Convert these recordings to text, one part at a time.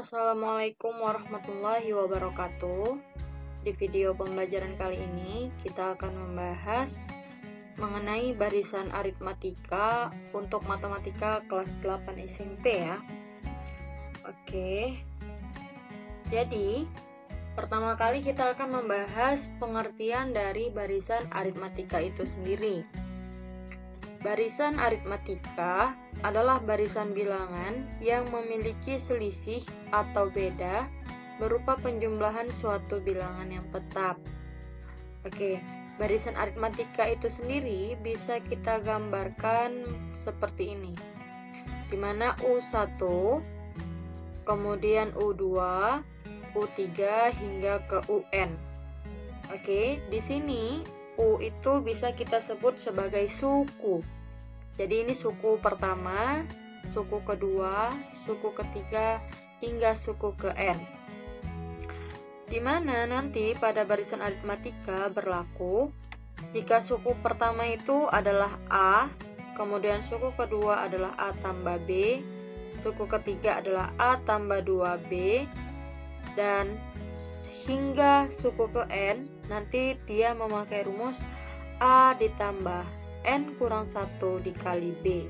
Assalamualaikum warahmatullahi wabarakatuh. Di video pembelajaran kali ini kita akan membahas mengenai barisan aritmatika untuk matematika kelas 8 SMP ya. Oke. Jadi, pertama kali kita akan membahas pengertian dari barisan aritmatika itu sendiri. Barisan aritmatika adalah barisan bilangan yang memiliki selisih atau beda berupa penjumlahan suatu bilangan yang tetap. Oke, barisan aritmatika itu sendiri bisa kita gambarkan seperti ini, di mana U1, kemudian U2, U3 hingga ke UN. Oke, di sini U itu bisa kita sebut sebagai suku. Jadi ini suku pertama, suku kedua, suku ketiga, hingga suku ke N. Dimana nanti pada barisan aritmatika berlaku jika suku pertama itu adalah A, kemudian suku kedua adalah A tambah B, suku ketiga adalah A tambah 2B, dan hingga suku ke N, nanti dia memakai rumus A ditambah N kurang 1 dikali B.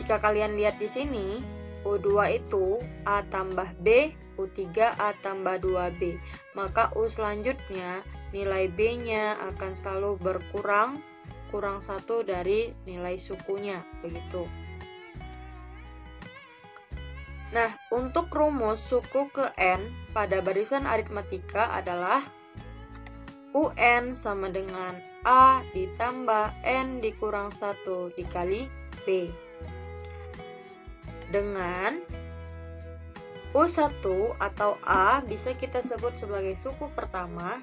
Jika kalian lihat di sini, U2 itu A tambah B, U3 A tambah 2B. Maka U selanjutnya nilai B-nya akan selalu berkurang, kurang 1 dari nilai sukunya, begitu. Nah, untuk rumus suku ke N pada barisan aritmatika adalah UN sama dengan A ditambah N dikurang 1 dikali B. Dengan U1 atau A bisa kita sebut sebagai suku pertama,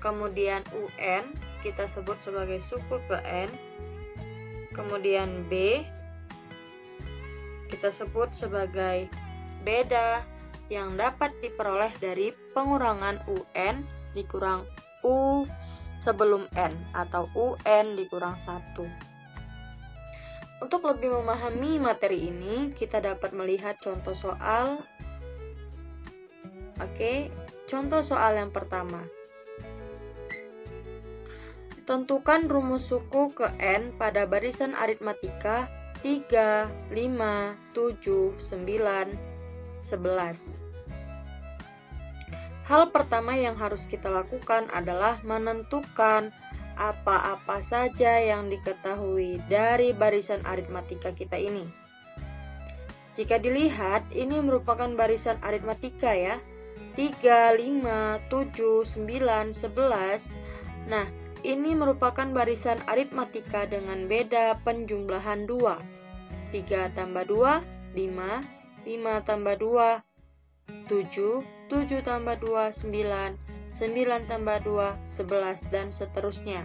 kemudian UN kita sebut sebagai suku ke N, kemudian B kita sebut sebagai beda yang dapat diperoleh dari pengurangan UN dikurang U sebelum N atau UN dikurang 1. Untuk lebih memahami materi ini, kita dapat melihat contoh soal. Oke, contoh soal yang pertama. Tentukan rumus suku ke N pada barisan aritmatika 3, 5, 7, 9, 11. Hal pertama yang harus kita lakukan adalah menentukan apa-apa saja yang diketahui dari barisan aritmatika kita ini. Jika dilihat, ini merupakan barisan aritmatika ya. 3, 5, 7, 9, 11. Nah, ini merupakan barisan aritmatika dengan beda penjumlahan 2. 3 tambah 2, 5. 5 tambah 2, 7, 7 tambah 2, 9, 9 tambah 2, 11, dan seterusnya.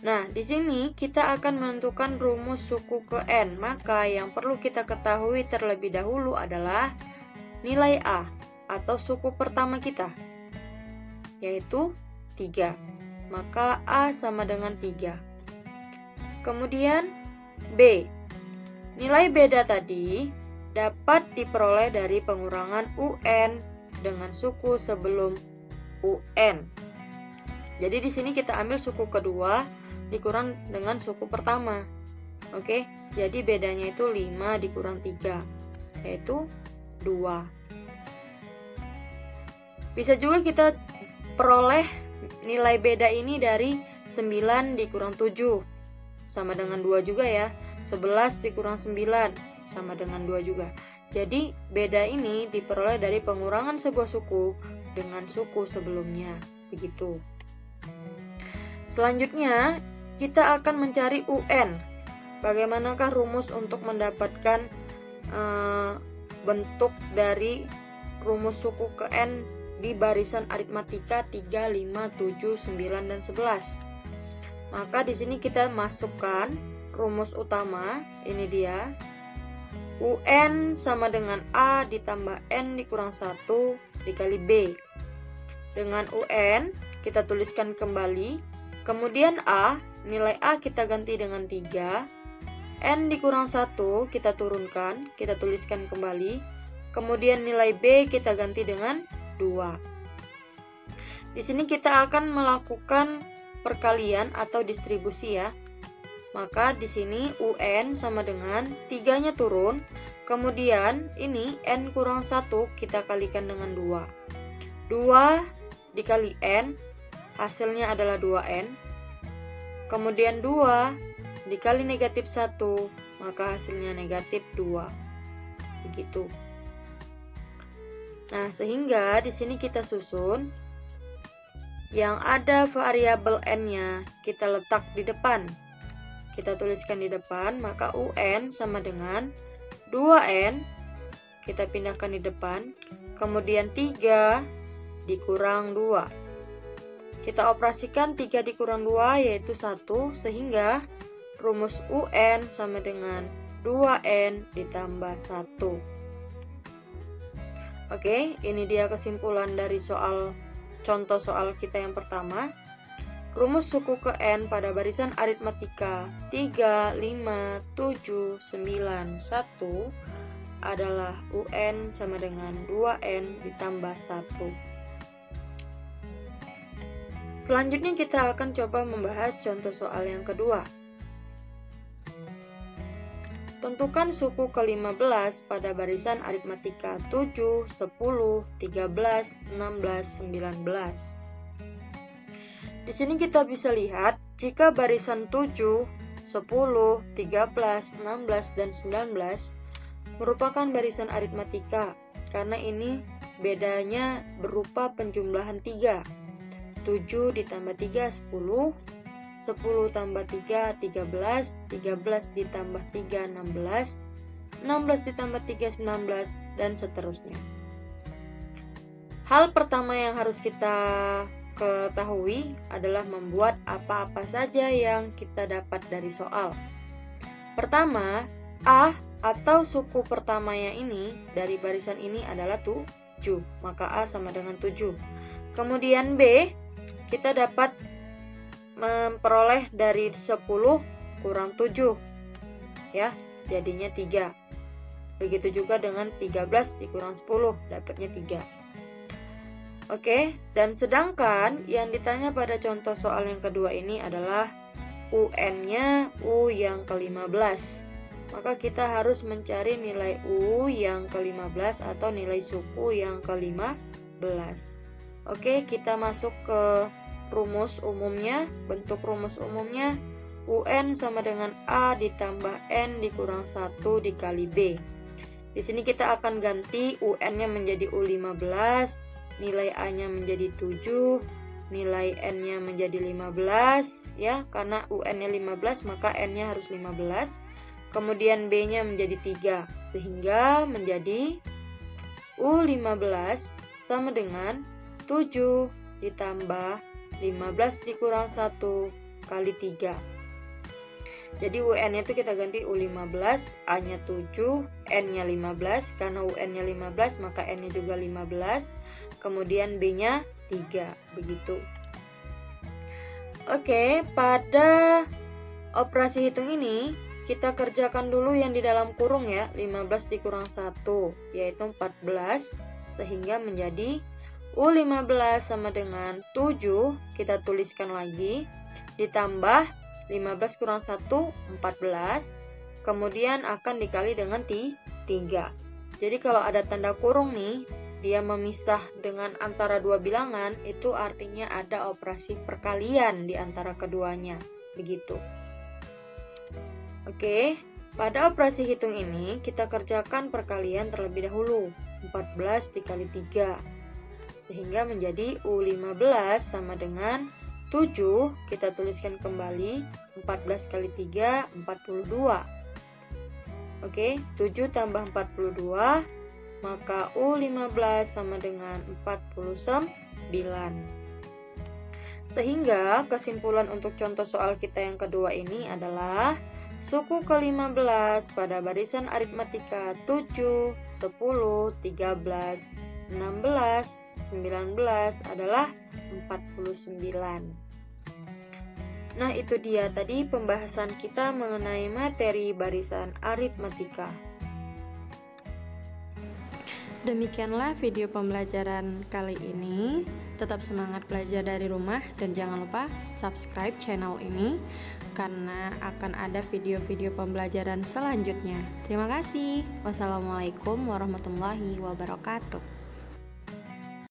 Nah, di sini kita akan menentukan rumus suku ke N, maka yang perlu kita ketahui terlebih dahulu adalah nilai A, atau suku pertama kita, yaitu 3. Maka A sama dengan 3. Kemudian B. Nilai beda tadi dapat diperoleh dari pengurangan UN dengan suku sebelum UN. Jadi di sini kita ambil suku kedua dikurang dengan suku pertama. Oke, jadi bedanya itu 5 dikurang 3, yaitu 2. Bisa juga kita peroleh nilai beda ini dari 9 dikurang 7, sama dengan 2 juga ya. 11 dikurang 9 sama dengan 2 juga. Jadi beda ini diperoleh dari pengurangan sebuah suku dengan suku sebelumnya, begitu. Selanjutnya kita akan mencari UN. Bagaimanakah rumus untuk mendapatkan bentuk dari rumus suku ke N di barisan aritmatika 3, 5, 7, 9, dan 11? Maka di sini kita masukkan rumus utama, ini dia. UN sama dengan A ditambah N dikurang 1 dikali B. Dengan UN kita tuliskan kembali, kemudian A, nilai A kita ganti dengan 3, N dikurang 1 kita turunkan, kita tuliskan kembali, Kemudian nilai B kita ganti dengan 2. Di sini kita akan melakukan perkalian atau distribusi ya. Maka di sini UN sama dengan 3-nya turun. Kemudian ini N kurang 1 kita kalikan dengan 2. 2 dikali N, hasilnya adalah 2N. Kemudian 2 dikali negatif 1, maka hasilnya negatif 2. Begitu. Nah, sehingga di sini kita susun yang ada variabel N-nya kita letak di depan. Kita tuliskan di depan, maka UN sama dengan 2N, kita pindahkan di depan, kemudian 3 dikurang 2. Kita operasikan 3 dikurang 2 yaitu 1, sehingga rumus UN sama dengan 2N ditambah 1. Oke, ini dia kesimpulan dari contoh soal kita yang pertama. Rumus suku ke N pada barisan aritmatika 3, 5, 7, 9, 1 adalah UN sama dengan 2N ditambah 1. Selanjutnya kita akan coba membahas contoh soal yang kedua. Tentukan suku ke-15 pada barisan aritmatika 7, 10, 13, 16, 19. Di sini kita bisa lihat jika barisan 7, 10, 13, 16, dan 19 merupakan barisan aritmatika karena ini bedanya berupa penjumlahan 3. 7 ditambah 3, 10, 10 tambah 3, 13, 13 ditambah 3, 16, 16 ditambah 3, 19, dan seterusnya. Hal pertama yang harus kita ketahui adalah membuat apa-apa saja yang kita dapat dari soal. Pertama, A atau suku pertamanya ini dari barisan ini adalah 7, maka A sama dengan 7. Kemudian B, kita dapat memperoleh dari 10 kurang 7, ya, jadinya 3. Begitu juga dengan 13 dikurang 10, dapatnya 3. Oke, dan sedangkan yang ditanya pada contoh soal yang kedua ini adalah UN-nya U yang ke-15. Maka kita harus mencari nilai U yang ke-15 atau nilai suku yang ke-15. Oke, kita masuk ke rumus umumnya. Bentuk rumus umumnya UN sama dengan A ditambah N dikurang 1 dikali B. Di sini kita akan ganti UN-nya menjadi U15, nilai A-nya menjadi 7, nilai N-nya menjadi 15, ya, karena UN-nya 15 maka N-nya harus 15. Kemudian B-nya menjadi 3, sehingga menjadi U15 sama dengan 7 ditambah 15 dikurang 1 kali 3. Jadi UN-nya itu kita ganti U15, A-nya 7, N-nya 15. Karena UN-nya 15 maka N-nya juga 15. Kemudian B-nya 3, begitu. Oke, pada operasi hitung ini kita kerjakan dulu yang di dalam kurung ya, 15 dikurang 1 yaitu 14, sehingga menjadi U15 sama dengan 7, kita tuliskan lagi, ditambah 15 kurang 1, 14, kemudian akan dikali dengan 3. Jadi kalau ada tanda kurung nih, dia memisah dengan antara dua bilangan, itu artinya ada operasi perkalian di antara keduanya, begitu. Oke, pada operasi hitung ini kita kerjakan perkalian terlebih dahulu, 14 dikali 3, sehingga menjadi U15 sama dengan 7, kita tuliskan kembali, 14 kali 3, 42. Oke, 7 tambah 42, maka U15 sama dengan 49. Sehingga kesimpulan untuk contoh soal kita yang kedua ini adalah suku ke-15 pada barisan aritmatika 7, 10, 13, 16, 19 adalah 49. Nah, itu dia tadi pembahasan kita mengenai materi barisan aritmatika. Demikianlah video pembelajaran kali ini. Tetap semangat belajar dari rumah dan jangan lupa subscribe channel ini karena akan ada video-video pembelajaran selanjutnya. Terima kasih. Wassalamualaikum warahmatullahi wabarakatuh.